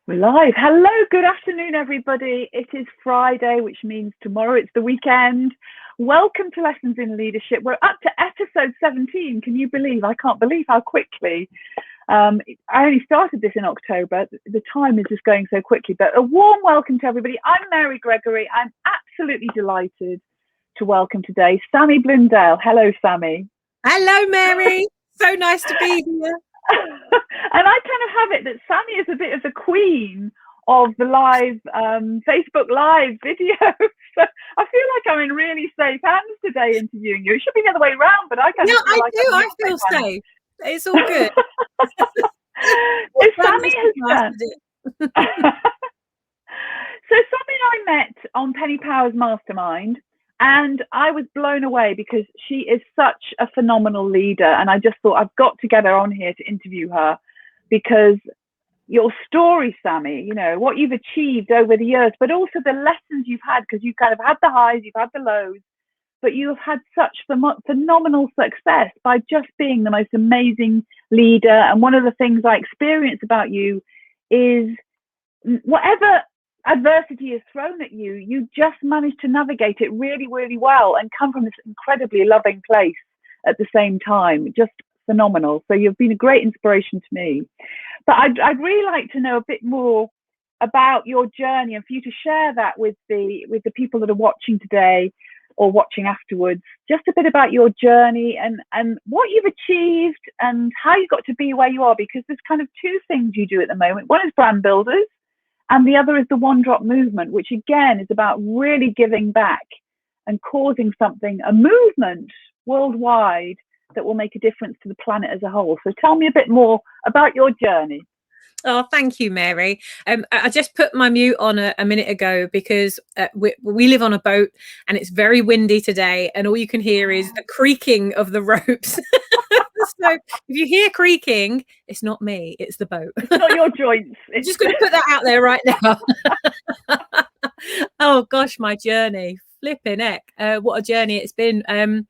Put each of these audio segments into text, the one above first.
We're live. Hello, good afternoon, everybody. It is Friday, which means tomorrow it's the weekend. Welcome to Lessons in Leadership. We're up to episode 17. Can you believe? I can't believe how quickly. I only started this in October. The time is just going so quickly. But a warm welcome to everybody. I'm Mary Gregory. I'm absolutely delighted to welcome today Sammy Blindell. Hello, Sammy. Hello, Mary. So nice to be here. And I kind of have it that Sammy is a bit of the queen of the live Facebook Live video. So I feel like I'm in really safe hands today interviewing you. It should be the other way around, but I kind of feel like I feel safe. It's all good. So Sammy has done. So Sammy and I met on Penny Power's Mastermind. And I was blown away because she is such a phenomenal leader. And I just thought I've got to get her on here to interview her because your story, Sammy, you know, what you've achieved over the years, but also the lessons you've had, because you've kind of had the highs, you've had the lows, but you have had such phenomenal success by just being the most amazing leader. And one of the things I experience about you is whatever adversity is thrown at you, you just manage to navigate it really, really well and come from this incredibly loving place at the same time. Just phenomenal. So you've been a great inspiration to me. But I'd really like to know a bit more about your journey and for you to share that with the people that are watching today or watching afterwards. Just a bit about your journey and what you've achieved and how you got to be where you are, because there's kind of two things you do at the moment. One is brand builders, and the other is the One Drop movement, which again is about really giving back and causing something, a movement worldwide that will make a difference to the planet as a whole. So tell me a bit more about your journey. Oh, thank you, Mary. I just put my mute on a minute ago because we live on a boat and it's very windy today, and all you can hear is the creaking of the ropes. So if you hear creaking, it's not me, it's the boat. It's not your joints. I'm just going to put that out there right now. Oh gosh, my journey. Flipping heck. What a journey it's been. I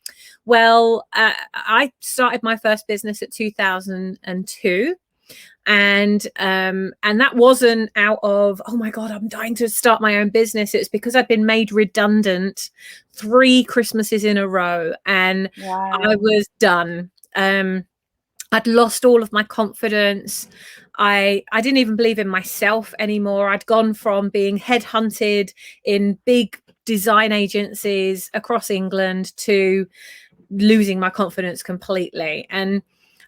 started my first business at 2002. And that wasn't out of, oh my God, I'm dying to start my own business. It's because I'd been made redundant 3 Christmases in a row, and wow. I was done. I'd lost all of my confidence. I didn't even believe in myself anymore. I'd gone from being headhunted in big design agencies across England to losing my confidence completely. And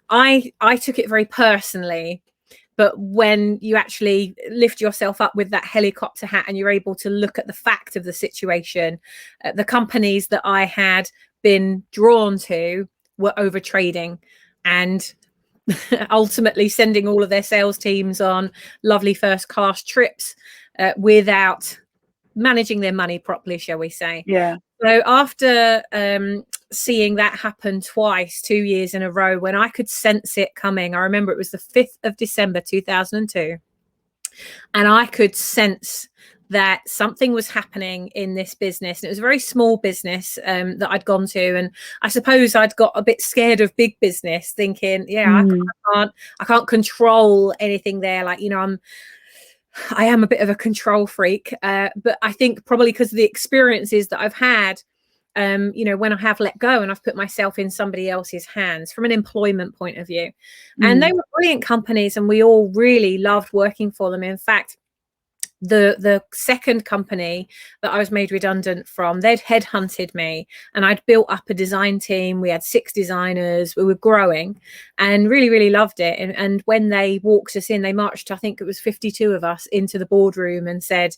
I took it very personally. But when you actually lift yourself up with that helicopter hat and you're able to look at the fact of the situation, the companies that I had been drawn to were overtrading and ultimately sending all of their sales teams on lovely first class trips without managing their money properly, shall we say. Yeah. So after seeing that happen twice, 2 years in a row, when I could sense it coming, I remember it was the 5th of December 2002, and I could sense that something was happening in this business. And it was a very small business that I'd gone to, and I suppose I'd got a bit scared of big business, thinking, I can't control anything there. Like, you know, I am a bit of a control freak, but I think probably because of the experiences that I've had, you know, when I have let go and I've put myself in somebody else's hands from an employment point of view. And they were brilliant companies and we all really loved working for them. In fact, the second company that I was made redundant from, they'd headhunted me and I'd built up a design team. We had 6 designers, we were growing and really, really loved it. And when they walked us in, they marched, I think it was 52 of us into the boardroom and said,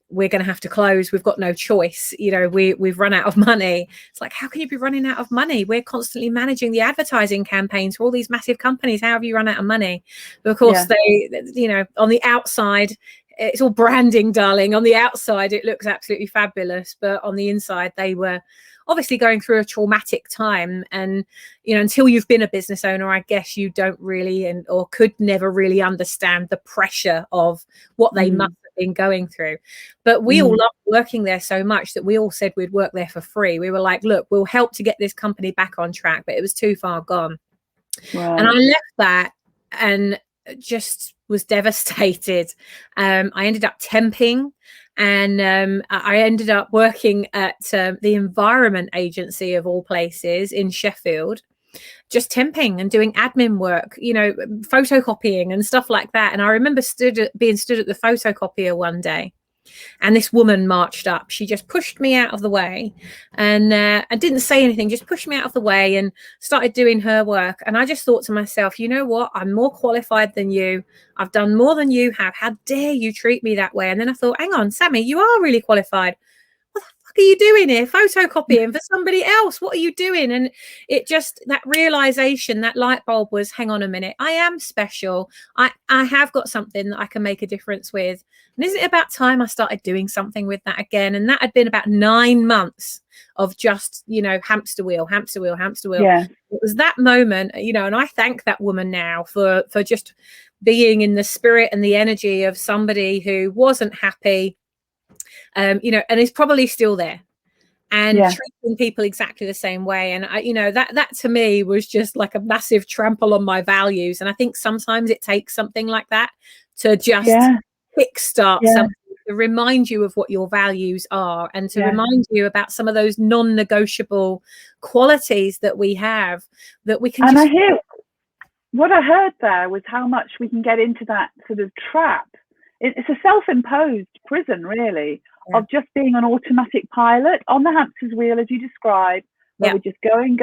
we're going to have to close. We've got no choice. You know, we've run out of money. It's like, how can you be running out of money? We're constantly managing the advertising campaigns for all these massive companies. How have you run out of money? But of course, they, you know, on the outside, it's all branding, darling. On the outside, it looks absolutely fabulous. But on the inside, they were obviously going through a traumatic time. And, you know, until you've been a business owner, I guess you don't really or could never really understand the pressure of what they must have been going through. But we all loved working there so much that we all said we'd work there for free. We were like, look, we'll help to get this company back on track. But it was too far gone. Wow. And I left that and just was devastated. I ended up temping, and I ended up working at the Environment Agency of all places in Sheffield, just temping and doing admin work, you know, photocopying and stuff like that. And I remember being stood at the photocopier one day, and this woman marched up. She just pushed me out of the way, and didn't say anything, just pushed me out of the way and started doing her work. And I just thought to myself, you know what? I'm more qualified than you. I've done more than you have. How dare you treat me that way? And then I thought, hang on, Sammy, you are really qualified. What the fuck are you doing here? Photocopying for somebody else? What are you doing? And it just, that realization, that light bulb was, hang on a minute, I am special. I have got something that I can make a difference with. And isn't it about time I started doing something with that again? And that had been about 9 months of just, you know, hamster wheel, hamster wheel, hamster wheel. Yeah. It was that moment, you know, and I thank that woman now for just being in the spirit and the energy of somebody who wasn't happy, you know, and is probably still there, and treating people exactly the same way. And I, you know, that to me was just like a massive trample on my values. And I think sometimes it takes something like that to just kickstart something, to remind you of what your values are, and to remind you about some of those non-negotiable qualities that we have, that we can. And what I heard there was how much we can get into that sort of trap. It's a self-imposed prison, really, of just being an automatic pilot on the hamster's wheel, as you described, where we're just going.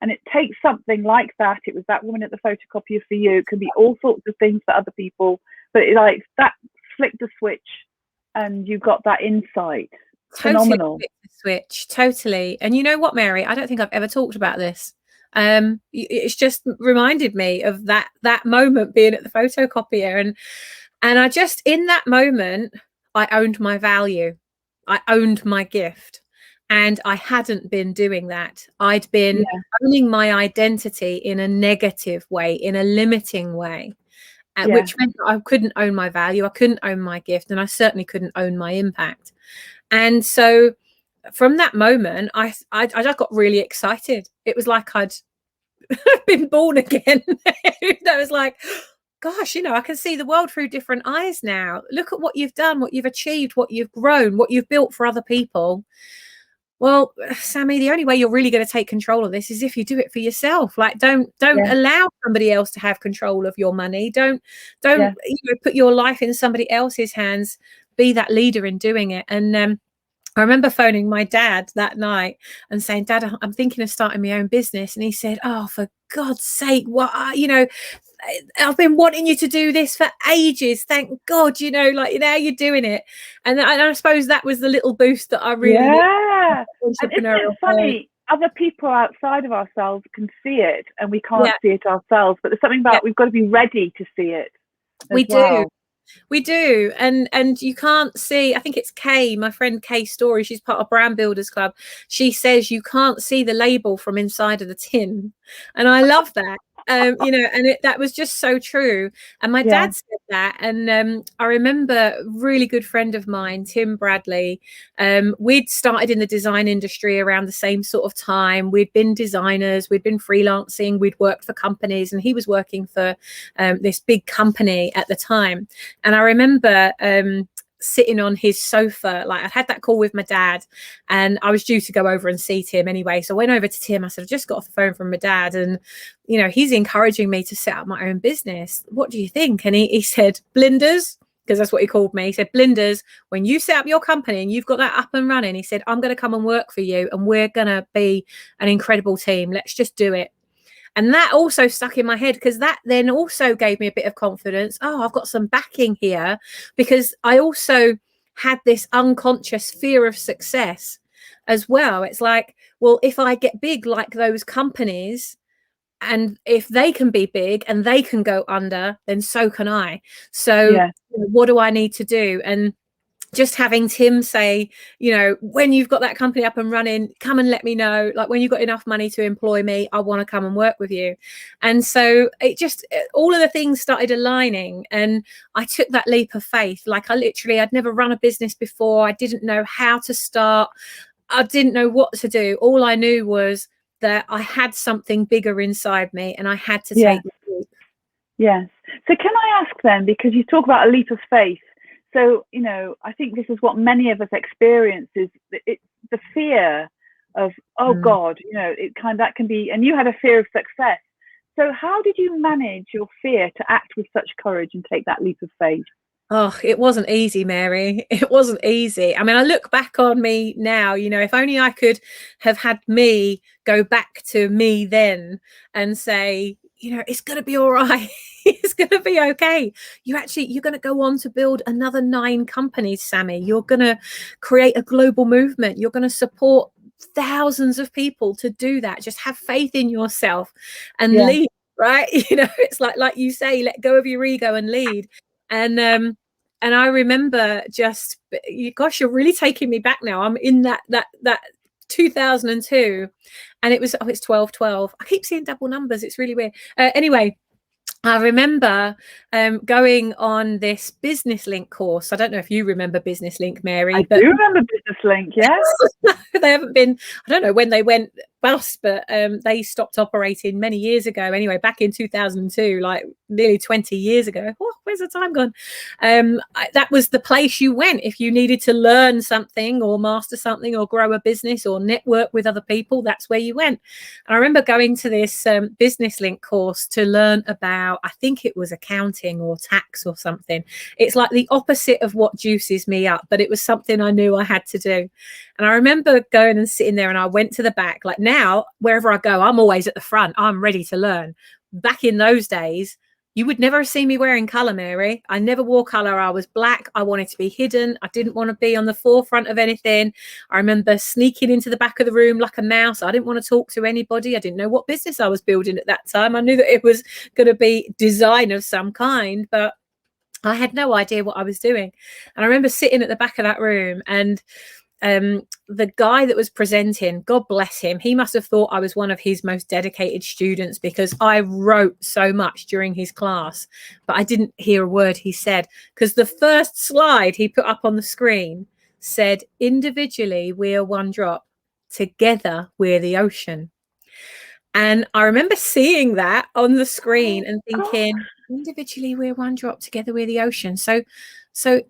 And it takes something like that. It was that woman at the photocopier for you. It can be all sorts of things for other people. But it, like, that flicked the switch and you got that insight. Phenomenal. Switch, totally. And you know what, Mary? I don't think I've ever talked about this. It's just reminded me of that moment being at the photocopier, and I just, in that moment, I owned my value. I owned my gift. And I hadn't been doing that. I'd been owning my identity in a negative way, in a limiting way, which meant that I couldn't own my value. I couldn't own my gift. And I certainly couldn't own my impact. And so from that moment, I just got really excited. It was like I'd been born again. That was like, gosh, you know, I can see the world through different eyes now. Look at what you've done, what you've achieved, what you've grown, what you've built for other people. Well, Sammy, the only way you're really going to take control of this is if you do it for yourself. Like, don't allow somebody else to have control of your money. Don't you know, put your life in somebody else's hands. Be that leader in doing it. And I remember phoning my dad that night and saying, Dad, I'm thinking of starting my own business. And he said, oh, for God's sake, what, you know, I've been wanting you to do this for ages. Thank God, you know, like, now you're doing it. And I suppose that was the little boost that I really needed. And isn't it funny? Other people outside of ourselves can see it and we can't see it ourselves. But there's something about we've got to be ready to see it. We do. And you can't see, I think it's Kay, my friend Kay Story, she's part of Brand Builders Club. She says you can't see the label from inside of the tin. And I love that. You know, and that was just so true. And my dad said that. And I remember a really good friend of mine, Tim Bradley, we'd started in the design industry around the same sort of time. We'd been designers, we'd been freelancing, we'd worked for companies, and he was working for this big company at the time. And I remember sitting on his sofa, like, I'd had that call with my dad and I was due to go over and see Tim anyway. So I went over to Tim. I said, I just got off the phone from my dad and, you know, he's encouraging me to set up my own business. What do you think? And he said, Blinders, because that's what he called me. He said, Blinders, when you set up your company and you've got that up and running, he said, I'm going to come and work for you and we're going to be an incredible team. Let's just do it. And that also stuck in my head, because that then also gave me a bit of confidence. Oh, I've got some backing here, because I also had this unconscious fear of success as well. It's like, well, if I get big like those companies, and if they can be big and they can go under, then so can I. So what do I need to do? And just having Tim say, you know, when you've got that company up and running, come and let me know. Like, when you've got enough money to employ me, I want to come and work with you. And so it just, all of the things started aligning, and I took that leap of faith. Like, I'd never run a business before. I didn't know how to start. I didn't know what to do. All I knew was that I had something bigger inside me and I had to take the leap. Yes. So can I ask then, because you talk about a leap of faith. So, I think this is what many of us experience is the fear of, oh Mm. God, that can be, and you had a fear of success. So how did you manage your fear to act with such courage and take that leap of faith? Oh, it wasn't easy, Mary. It wasn't easy. I mean, I look back on me now, if only I could have had me go back to me then and say, it's going to be all right. It's going to be okay. You're going to go on to build another 9 companies, Sammy. You're going to create a global movement. You're going to support thousands of people to do that. Just have faith in yourself and lead, right? It's like you say, let go of your ego and lead. And I remember gosh, you're really taking me back now. I'm in that 2002, and it's 12. I keep seeing double numbers. It's really weird. Anyway, I remember going on this Business Link course. I don't know if you remember Business Link, Mary. I do remember Business Link, yes. They haven't been, I don't know when they went bust, but they stopped operating many years ago. Anyway, back in 2002, like nearly 20 years ago. Oh, where's the time gone? That was the place you went if you needed to learn something or master something or grow a business or network with other people. That's where you went. And I remember going to this Business Link course to learn about, I think it was accounting or tax or something. It's like the opposite of what juices me up, but it was something I knew I had to do. And I remember going and sitting there, and I went to the back. Like now, wherever I go, I'm always at the front. I'm ready to learn. Back in those days, you would never see me wearing colour, Mary. I never wore colour. I was black. I wanted to be hidden. I didn't want to be on the forefront of anything. I remember sneaking into the back of the room like a mouse. I didn't want to talk to anybody. I didn't know what business I was building at that time. I knew that it was going to be design of some kind, but I had no idea what I was doing. And I remember sitting at the back of that room, and the guy that was presenting, God bless him, he must have thought I was one of his most dedicated students, because I wrote so much during his class, but I didn't hear a word he said, because the first slide he put up on the screen said, individually we're one drop, together we're the ocean. And I remember seeing that on the screen and thinking, individually we're one drop, together we're the ocean. So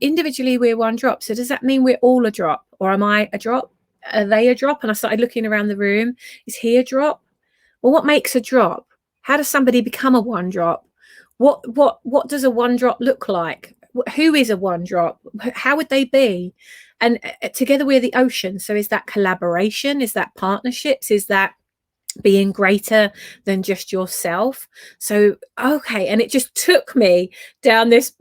individually we're one drop. So does that mean we're all a drop? Or am I a drop? Are they a drop? And I started looking around the room. Is he a drop? Well, what makes a drop? How does somebody become a one drop? What does a one drop look like? Who is a one drop? How would they be? And together we're the ocean. So is that collaboration? Is that partnerships? Is that being greater than just yourself? So okay, and it just took me down this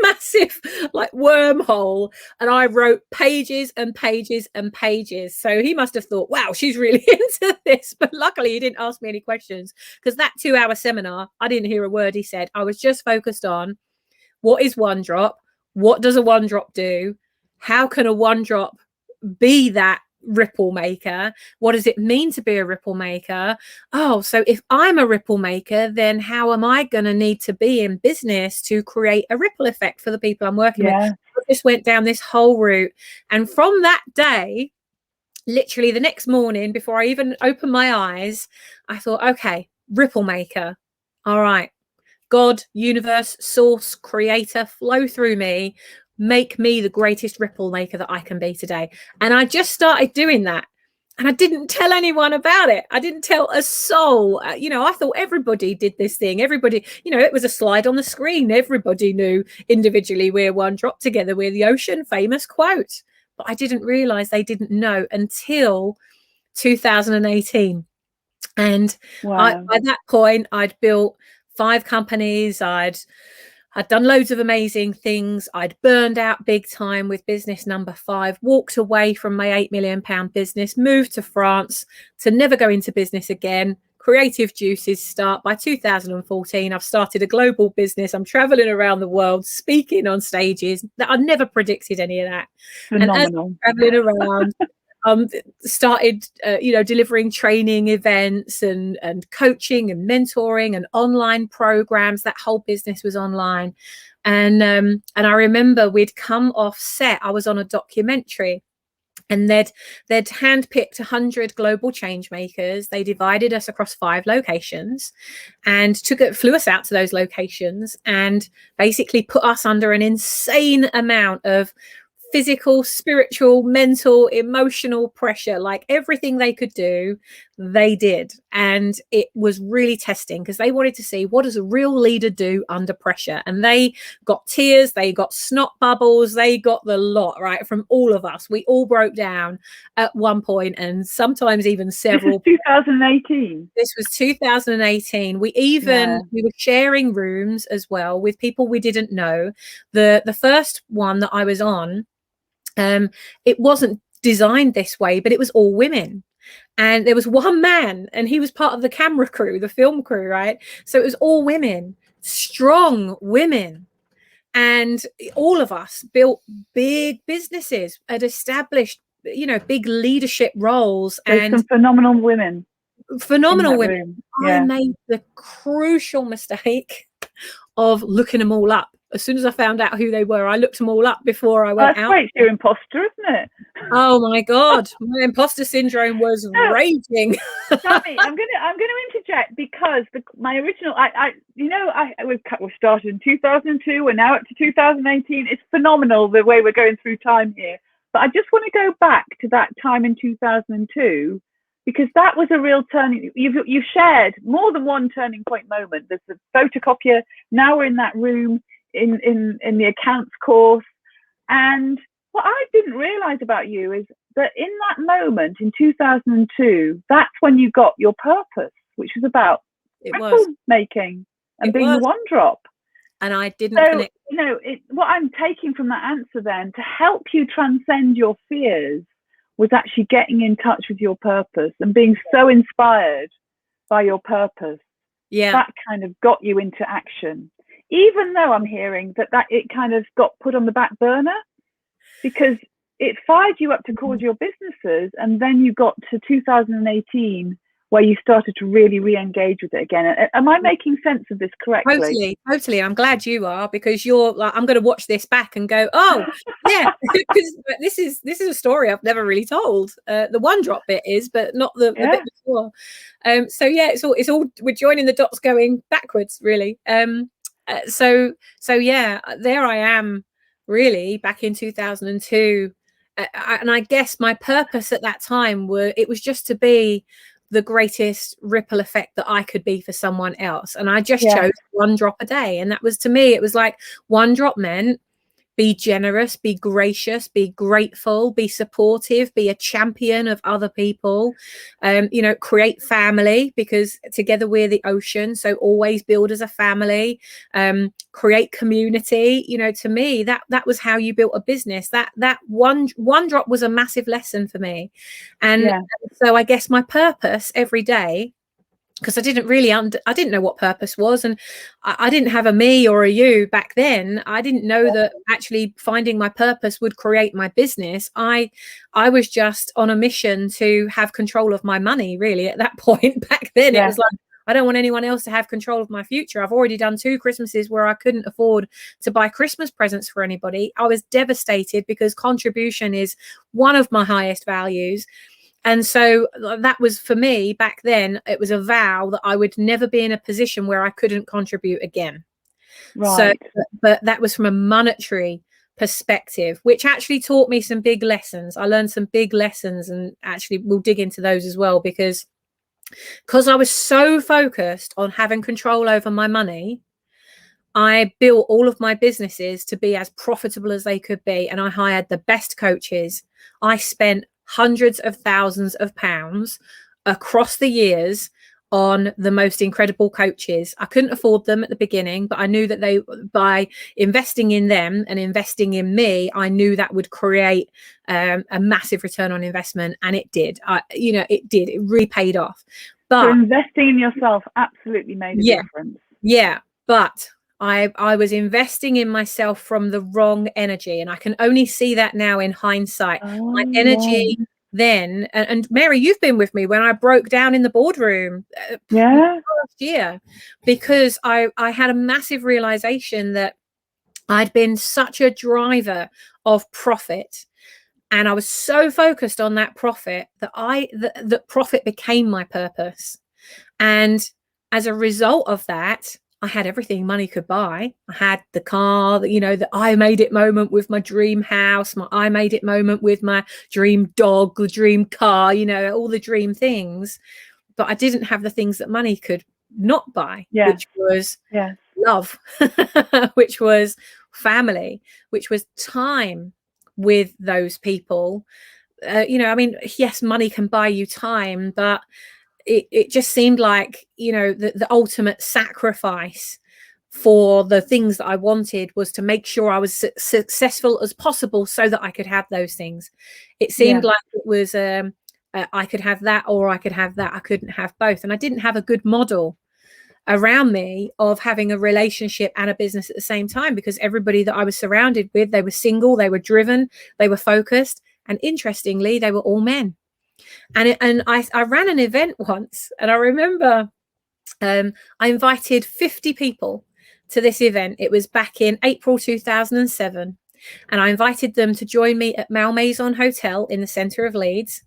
massive like wormhole, and I wrote pages and pages and pages. So he must have thought, wow, she's really into this. But luckily he didn't ask me any questions, because that 2-hour seminar, I didn't hear a word he said. I was just focused on, what is one drop? What does a one drop do? How can a one drop be that ripple maker? What does it mean to be a ripple maker? Oh, so if I'm a ripple maker, then how am I going to need to be in business to create a ripple effect for the people I'm working with? I just went down this whole route. And from that day, literally the next morning, before I even opened my eyes, I thought, okay, ripple maker. All right. God, universe, source, creator, flow through me. Make me the greatest ripple maker that I can be today. And I just started doing that. And I didn't tell anyone about it. I didn't tell a soul. I thought everybody did this thing. Everybody, it was a slide on the screen. Everybody knew individually we're one drop, together we're the ocean, famous quote. But I didn't realize they didn't know until 2018. And Wow. by that point, I'd built 5 companies. I'd done loads of amazing things. I'd burned out big time with business number 5, walked away from my £8 million business, moved to France to never go into business again. Creative juices start. By 2014, I've started a global business. I'm traveling around the world, speaking on stages. That I never predicted any of that. Phenomenal. And as I'm traveling around, started delivering training events and coaching and mentoring and online programs. That whole business was online. And I remember we'd come off set. I was on a documentary, And they'd handpicked 100 global change makers. They divided us across 5 locations and flew us out to those locations and basically put us under an insane amount of physical, spiritual, mental, emotional pressure. Like everything they could do, they did. And it was really testing because they wanted to see, what does a real leader do under pressure? And they got tears, they got snot bubbles, they got the lot, right? From all of us. We all broke down at one point, and sometimes even several. This was 2018. This was 2018. We were sharing rooms as well with people we didn't know. The first one that I was on, it wasn't designed this way, but it was all women. And there was one man, and he was part of the camera crew, the film crew, right? So it was all women, strong women. And all of us built big businesses, had established, big leadership roles. There's and some phenomenal women. Phenomenal women. Yeah. I made the crucial mistake of looking them all up. As soon as I found out who they were, I looked them all up before I went out. That's great. You're imposter, isn't it? Oh my God, my imposter syndrome was raging. Sammy, I'm gonna interject because my original, we started in 2002. We're now up to 2018. It's phenomenal the way we're going through time here. But I just want to go back to that time in 2002 because that was a real turning. You've shared more than one turning point moment. There's the photocopier. Now we're in that room in the accounts course, and what I didn't realize about you is that in that moment in 2002, that's when you got your purpose, which was about making and being the one drop. And I didn't connect. What I'm taking from that answer then to help you transcend your fears was actually getting in touch with your purpose and being so inspired by your purpose. Yeah. That kind of got you into action. Even though I'm hearing that it kind of got put on the back burner because it fired you up to cause your businesses, and then you got to 2018 where you started to really re-engage with it again. Am I making sense of this correctly? Totally. I'm glad you are, because you're like, I'm going to watch this back and go, oh yeah, because this is a story I've never really told. The one drop bit is, but not the bit before. So yeah, it's all we're joining the dots going backwards, really. So yeah, there I am, really back in 2002, and I guess my purpose at that time was just to be the greatest ripple effect that I could be for someone else. And I just chose one drop a day. And that was, to me, it was like one drop meant be generous, be gracious, be grateful, be supportive, be a champion of other people, create family, because together we're the ocean. So always build as a family, create community. To me, that was how you built a business. That one drop was a massive lesson for me. And so I guess my purpose every day, because I didn't know what purpose was, and I didn't have a me or a you back then. I didn't know that actually finding my purpose would create my business. I was just on a mission to have control of my money, really, at that point. Back then, it was like, I don't want anyone else to have control of my future. I've already done 2 Christmases where I couldn't afford to buy Christmas presents for anybody. I was devastated because contribution is one of my highest values. And so that was, for me back then, it was a vow that I would never be in a position where I couldn't contribute again. Right. So, but that was from a monetary perspective, which actually taught me some big lessons. I learned some big lessons, and actually we'll dig into those as well, because I was so focused on having control over my money, I built all of my businesses to be as profitable as they could be. And I hired the best coaches. I spent hundreds of thousands of pounds across the years on the most incredible coaches. I couldn't afford them at the beginning, but I knew that by investing in them and investing in me, I knew that would create a massive return on investment. And it did. It did. It really paid off. But so investing in yourself absolutely made a difference. Yeah, but I was investing in myself from the wrong energy, and I can only see that now in hindsight. My energy then, and Mary, you've been with me when I broke down in the boardroom last year, because I had a massive realization that I'd been such a driver of profit And I was so focused on that profit that profit became my purpose. And as a result of that, I had everything money could buy. I had the car, the I made it moment with my dream house, my I made it moment with my dream dog, the dream car, all the dream things. But I didn't have the things that money could not buy, which was love, which was family, which was time with those people. Yes, money can buy you time, but it just seemed like, the ultimate sacrifice for the things that I wanted was to make sure I was successful as possible so that I could have those things. It seemed like it was I could have that or I could have that. I couldn't have both. And I didn't have a good model around me of having a relationship and a business at the same time, because everybody that I was surrounded with, they were single, they were driven, they were focused. And interestingly, they were all men. And I ran an event once, and I remember I invited 50 people to this event. It was back in April 2007. And I invited them to join me at Malmaison Hotel in the centre of Leeds.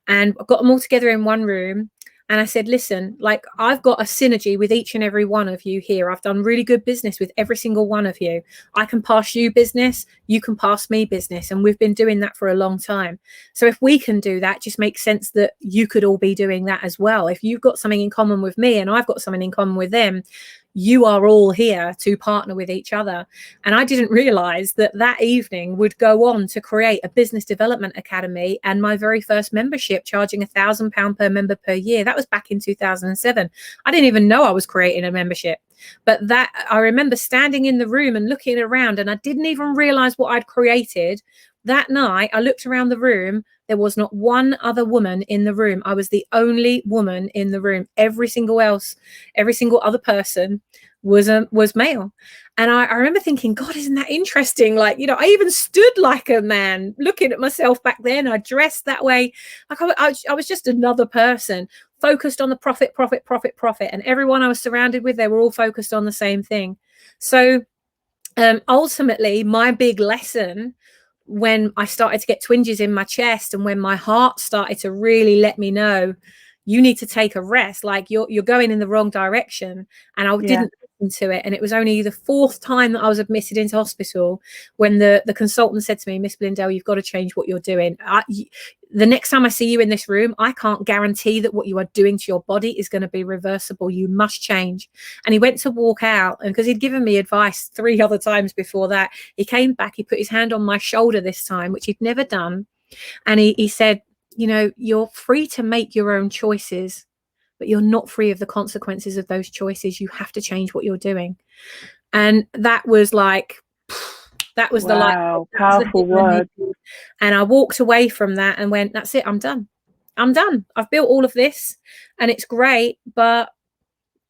And I got them all together in one room. And I said, listen, like, I've got a synergy with each and every one of you here. I've done really good business with every single one of you. I can pass you business. You can pass me business. And we've been doing that for a long time. So if we can do that, just makes sense that you could all be doing that as well. If you've got something in common with me and I've got something in common with them, you are all here to partner with each other. And I didn't realize that evening would go on to create a business development academy and my very first membership, charging £1,000 per member per year. That was back in 2007. I didn't even know I was creating a membership. But that I remember standing in the room and looking around, and I didn't even realize what I'd created. That night, I looked around the room. There was not one other woman in the room. I was the only woman in the room. Every single other person was male. And I remember thinking, God, isn't that interesting? Like, I even stood like a man looking at myself back then. I dressed that way. Like I was just another person focused on the profit. And everyone I was surrounded with, they were all focused on the same thing. So ultimately, my big lesson when I started to get twinges in my chest and when my heart started to really let me know, you need to take a rest, like you're going in the wrong direction. And I didn't listen to it. And it was only the fourth time that I was admitted into hospital when the consultant said to me, Miss Blindell, you've got to change what you're doing. The next time I see you in this room, I can't guarantee that what you are doing to your body is going to be reversible. You must change. And he went to walk out, and because he'd given me advice 3 other times before that, he came back, he put his hand on my shoulder this time, which he'd never done. And he said, you're free to make your own choices, but you're not free of the consequences of those choices. You have to change what you're doing. And that was like, that was the light. Powerful word. And I walked away from that and went, that's it. I'm done. I've built all of this and it's great, but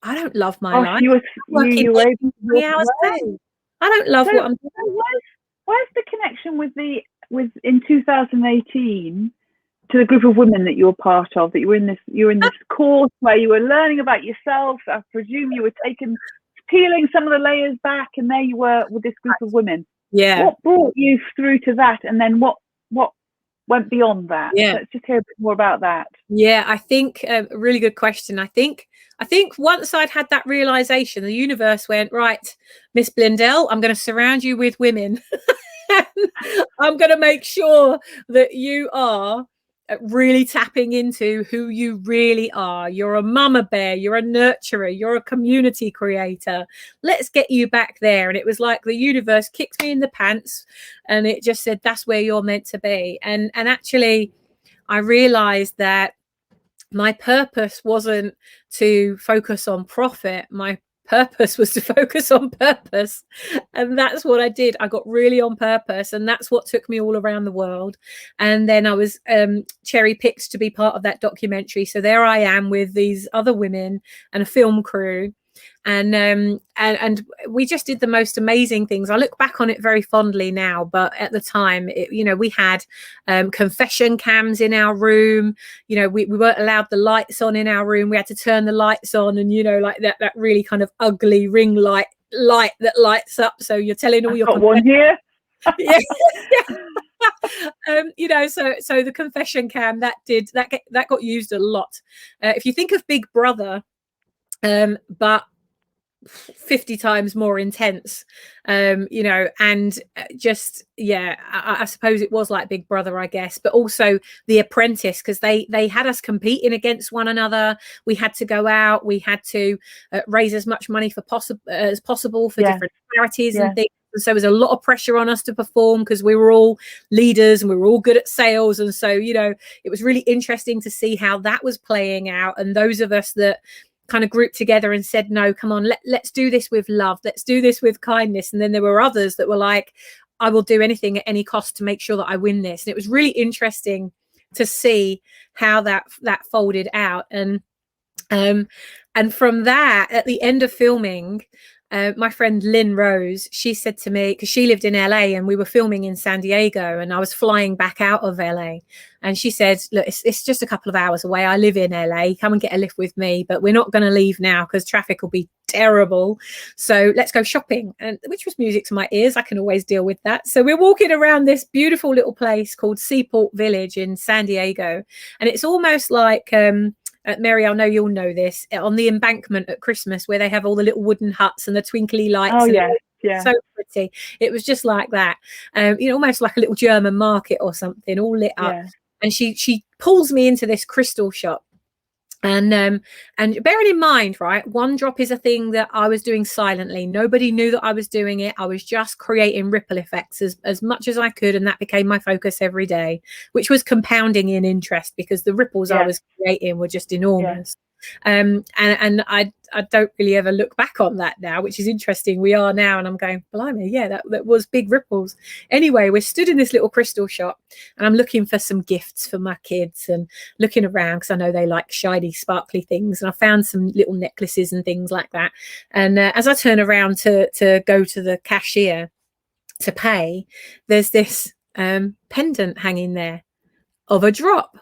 I don't love my life. You were able to 3 hours a day. I don't love what I'm doing. Where's the connection with in 2018 to the group of women that you were part of, that you were in this course where you were learning about yourself? I presume you were peeling some of the layers back, and there you were with this group of women. Yeah. What brought you through to that, and then what went beyond that? Yeah. Let's just hear a bit more about that. Yeah, I think a really good question. I think once I'd had that realization, the universe went, right, Miss Blindell, I'm going to surround you with women. I'm going to make sure that you are really tapping into who you really are. You're a mama bear, you're a nurturer, you're a community creator. Let's get you back there. And it was like the universe kicked me in the pants and it just said, that's where you're meant to be. And actually I realized that my purpose wasn't to focus on profit. My purpose was to focus on purpose, and that's what I did. I got really on purpose, and that's what took me all around the world. And then I was cherry picked to be part of that documentary, so there I am with these other women and a film crew, and we just did the most amazing things. I look back on it very fondly now, but at the time, we had confession cams in our room. We weren't allowed the lights on in our room. We had to turn the lights on, and like that really kind of ugly ring light that lights up. So you're telling all your got one here. Yeah. You know, so the confession cam that got used a lot. If you think of Big Brother, but 50 times more intense, you know, and just, yeah, I suppose it was like Big Brother, I guess, but also The Apprentice, because they had us competing against one another. We had to go out, we had to raise as much money as possible for different charities and things. And so there was a lot of pressure on us to perform because we were all leaders and we were all good at sales. And so, you know, it was really interesting to see how that was playing out. And those of us that kind of grouped together and said, no, come on, let's do this with love. Let's do this with kindness. And then there were others that were like, I will do anything at any cost to make sure that I win this. And it was really interesting to see how that folded out. And from that, at the end of filming, my friend Lynn Rose, she said to me, because she lived in LA and we were filming in San Diego and I was flying back out of LA. And she said, look, it's just a couple of hours away. I live in LA. Come and get a lift with me. But we're not going to leave now because traffic will be terrible. So let's go shopping. And which was music to my ears. I can always deal with that. So we're walking around this beautiful little place called Seaport Village in San Diego. And it's almost like... Mary, I know you'll know this, on the embankment at Christmas where they have all the little wooden huts and the twinkly lights. Oh, yeah. So pretty. It was just like that, you know, almost like a little German market or something, all lit up. Yeah. And she pulls me into this crystal shop. And bearing in mind, right, one drop is a thing that I was doing silently. Nobody knew that I was doing it. I was just creating ripple effects as much as I could. And that became my focus every day, which was compounding in interest because the ripples I was creating were just enormous. And I don't really ever look back on that now, which is interesting. We are now, and I'm going, blimey, yeah, that was big ripples. Anyway, we're stood in this little crystal shop and I'm looking for some gifts for my kids and looking around because I know they like shiny, sparkly things. And I found some little necklaces and things like that. And as I turn around to go to the cashier to pay, there's this pendant hanging there of a drop.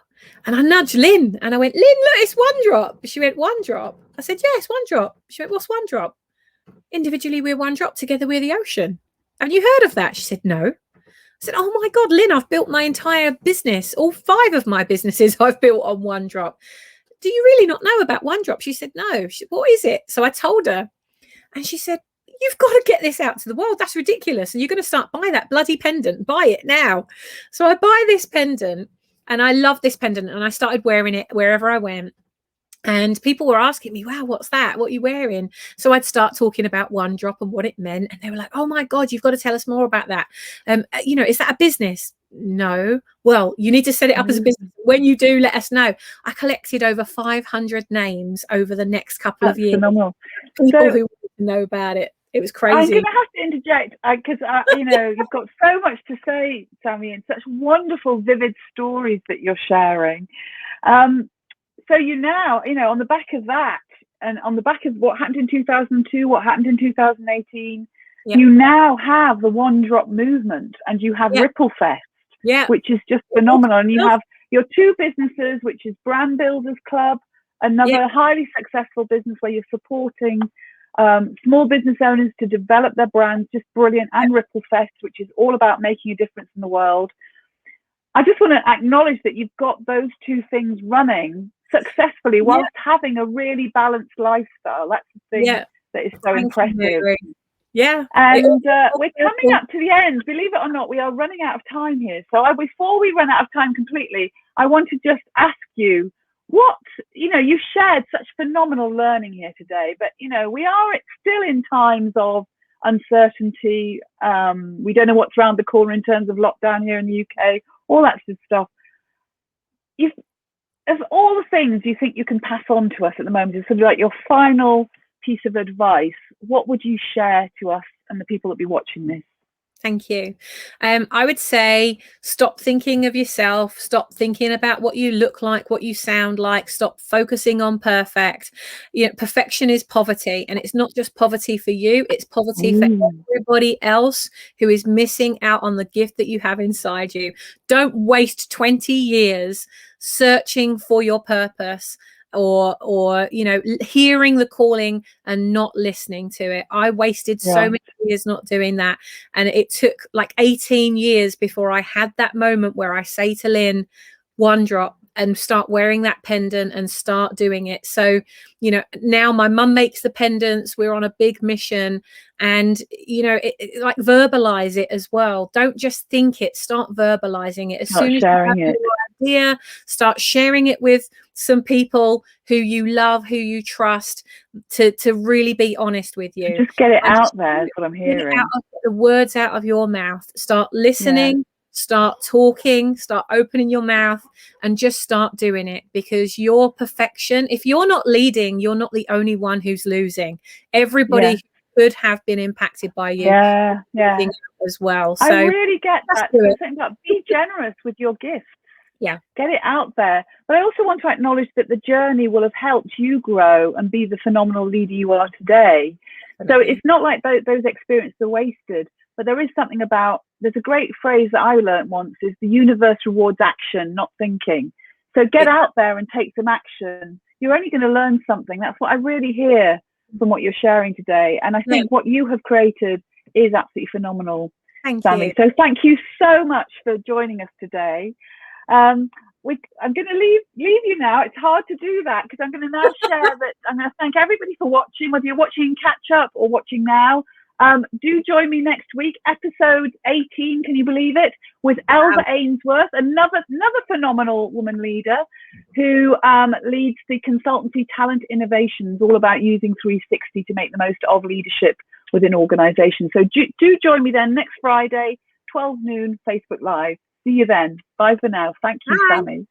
And I nudged Lynn and I went, Lynn, look, it's one drop. She went, one drop. I said, yeah, it's one drop. She went, what's one drop? Individually, we're one drop. Together, we're the ocean. Have you heard of that? She said, no. I said, oh my God, Lynn, I've built my entire business. All 5 of my businesses I've built on one drop. Do you really not know about one drop? She said, no. She said, what is it? So I told her and she said, you've got to get this out to the world. That's ridiculous. And you're going to start buying that bloody pendant. Buy it now. So I buy this pendant. And I love this pendant and I started wearing it wherever I went. And people were asking me, wow, what's that? What are you wearing? So I'd start talking about one drop and what it meant. And they were like, oh my God, you've got to tell us more about that. You know, is that a business? No. Well, you need to set it up as a business. When you do, let us know. I collected over 500 names over the next couple of years. Phenomenal. People who wanted to know about it. It was crazy. I'm going to have to interject because, you know, you've got so much to say, Sammy, and such wonderful, vivid stories that you're sharing. So you now, you know, on the back of that and on the back of what happened in 2002, what happened in 2018, you now have the One Drop movement and you have Ripple Fest, which is just phenomenal. And you have your 2 businesses, which is Brand Builders Club, another highly successful business where you're supporting small business owners to develop their brands, just brilliant, and Ripple Fest, which is all about making a difference in the world. I just want to acknowledge that you've got those 2 things running successfully whilst having a really balanced lifestyle. That's the thing that is so impressive. Yeah. And we're coming up to the end. Believe it or not, we are running out of time here. So before we run out of time completely, I want to just ask you, what, you know, you've shared such phenomenal learning here today, but, you know, we are still in times of uncertainty. We don't know what's around the corner in terms of lockdown here in the UK, all that sort of stuff. Of all the things you think you can pass on to us at the moment, it's sort of like your final piece of advice, what would you share to us and the people that be watching this? Thank you. I would say stop thinking of yourself. Stop thinking about what you look like, what you sound like. Stop focusing on perfect. You know, perfection is poverty, and it's not just poverty for you. It's poverty for everybody else who is missing out on the gift that you have inside you. Don't waste 20 years searching for your purpose or hearing the calling and not listening to it. I wasted so many years not doing that, and it took like 18 years before I had that moment where I say to Lynn, one drop, and start wearing that pendant and start doing it. So now my mum makes the pendants, we're on a big mission, and like verbalize it as well. Don't just think it, start verbalizing it. As soon as you have your idea, start sharing it with some people who you love, who you trust, to really be honest with you. Just get it out there is what I'm hearing. Get the words out of your mouth. Start listening, start talking, start opening your mouth, and just start doing it, because your perfection, if you're not leading, you're not the only one who's losing. Everybody could have been impacted by you as well. So I really get that. Be generous with your gifts. Yeah, get it out there. But I also want to acknowledge that the journey will have helped you grow and be the phenomenal leader you are today. So it's not like those experiences are wasted, but there is something about, there's a great phrase that I learned once, is the universe rewards action, not thinking. So get out there and take some action. You're only going to learn something. That's what I really hear from what you're sharing today. And I think what you have created is absolutely phenomenal, Sammy. So thank you so much for joining us today. I'm going to leave you now. It's hard to do that, because I'm going to now share that I'm going to thank everybody for watching, whether you're watching catch up or watching now. Do join me next week, episode 18, can you believe it, with Elva Ainsworth, another phenomenal woman leader who leads the consultancy Talent Innovations, all about using 360 to make the most of leadership within organizations. So do join me then next Friday, 12 noon, Facebook Live. See you then. Bye for now. Thank you, Sammy.